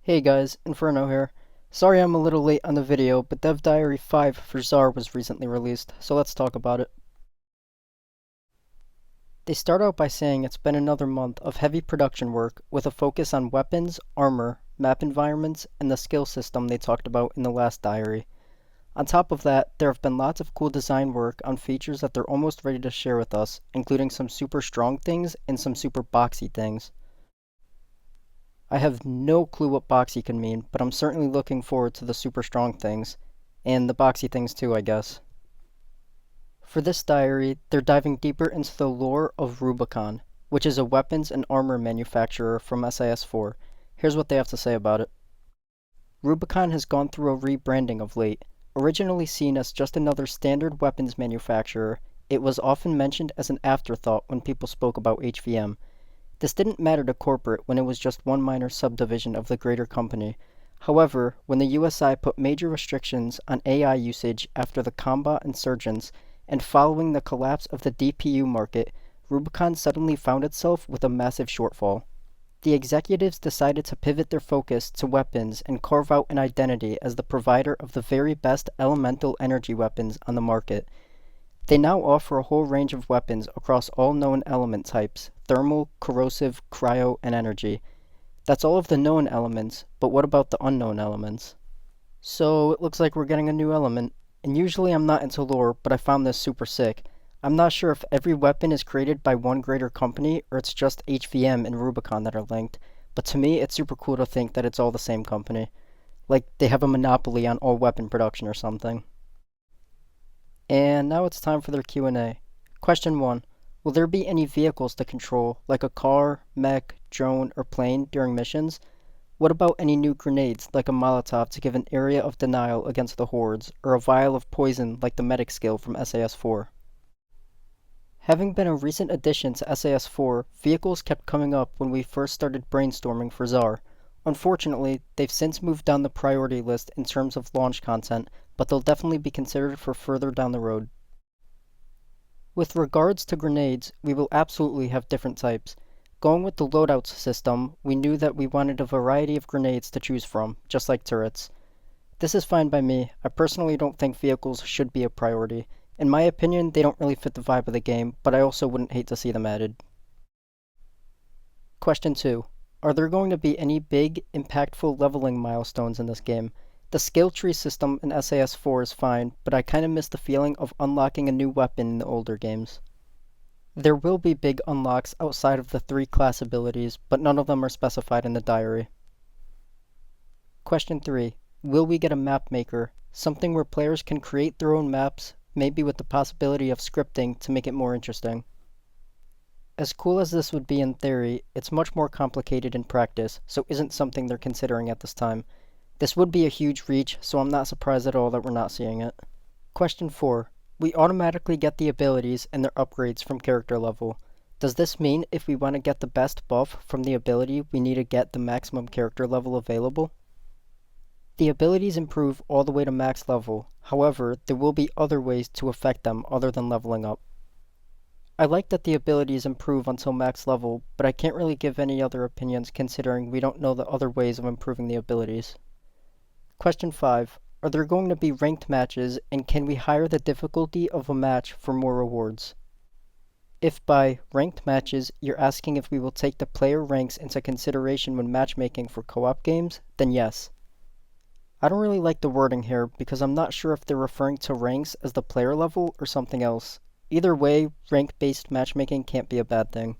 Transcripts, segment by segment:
Hey guys, Inferno here. Sorry I'm a little late on the video, but Dev Diary 5 for Czar was recently released, so let's talk about it. They start out by saying it's been another month of heavy production work with a focus on weapons, armor, map environments, and the skill system they talked about in the last diary. On top of that, there have been lots of cool design work on features that they're almost ready to share with us, including some super strong things and some super boxy things. I have no clue what boxy can mean, but I'm certainly looking forward to the super strong things, and the boxy things too, I guess. For this diary, they're diving deeper into the lore of Rubicon, which is a weapons and armor manufacturer from SIS-4. Here's what they have to say about it. Rubicon has gone through a rebranding of late. Originally seen as just another standard weapons manufacturer, it was often mentioned as an afterthought when people spoke about HVM. This didn't matter to corporate when it was just one minor subdivision of the greater company. However, when the USI put major restrictions on AI usage after the combat insurgents and following the collapse of the DPU market, Rubicon suddenly found itself with a massive shortfall. The executives decided to pivot their focus to weapons and carve out an identity as the provider of the very best elemental energy weapons on the market. They now offer a whole range of weapons across all known element types: thermal, corrosive, cryo, and energy. That's all of the known elements, but what about the unknown elements? So it looks like we're getting a new element. And usually I'm not into lore, but I found this super sick. I'm not sure if every weapon is created by one greater company or it's just HVM and Rubicon that are linked, but to me it's super cool to think that it's all the same company. Like they have a monopoly on all weapon production or something. And now it's time for their Q&A. Question 1. Will there be any vehicles to control, like a car, mech, drone, or plane during missions? What about any new grenades, like a Molotov to give an area of denial against the hordes, or a vial of poison like the medic skill from SAS-4? Having been a recent addition to SAS-4, vehicles kept coming up when we first started brainstorming for Czar. Unfortunately, they've since moved down the priority list in terms of launch content, but they'll definitely be considered for further down the road. With regards to grenades, we will absolutely have different types. Going with the loadouts system, we knew that we wanted a variety of grenades to choose from, just like turrets. This is fine by me. I personally don't think vehicles should be a priority. In my opinion, they don't really fit the vibe of the game, but I also wouldn't hate to see them added. Question 2. Are there going to be any big, impactful leveling milestones in this game? The skill tree system in SAS-4 is fine, but I kinda miss the feeling of unlocking a new weapon in the older games. There will be big unlocks outside of the 3 class abilities, but none of them are specified in the diary. Question 3. Will we get a map maker? Something where players can create their own maps, maybe with the possibility of scripting to make it more interesting. As cool as this would be in theory, it's much more complicated in practice, so isn't something they're considering at this time. This would be a huge reach, so I'm not surprised at all that we're not seeing it. Question 4. We automatically get the abilities and their upgrades from character level. Does this mean if we want to get the best buff from the ability, we need to get the maximum character level available? The abilities improve all the way to max level, however, there will be other ways to affect them other than leveling up. I like that the abilities improve until max level, but I can't really give any other opinions considering we don't know the other ways of improving the abilities. Question 5. Are there going to be ranked matches, and can we higher the difficulty of a match for more rewards? If by ranked matches you're asking if we will take the player ranks into consideration when matchmaking for co-op games, then yes. I don't really like the wording here because I'm not sure if they're referring to ranks as the player level or something else. Either way, rank-based matchmaking can't be a bad thing.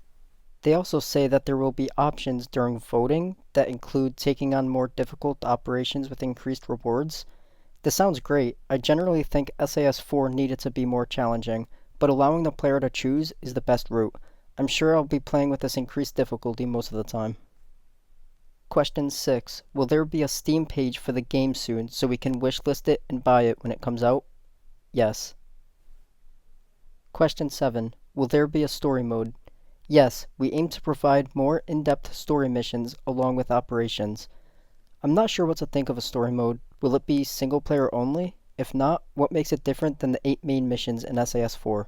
They also say that there will be options during voting that include taking on more difficult operations with increased rewards. This sounds great. I generally think SAS-4 needed to be more challenging, but allowing the player to choose is the best route. I'm sure I'll be playing with this increased difficulty most of the time. Question 6. Will there be a Steam page for the game soon so we can wishlist it and buy it when it comes out? Yes. Question 7. Will there be a story mode? Yes, we aim to provide more in-depth story missions along with operations. I'm not sure what to think of a story mode. Will it be single player only? If not, what makes it different than the 8 main missions in SAS-4?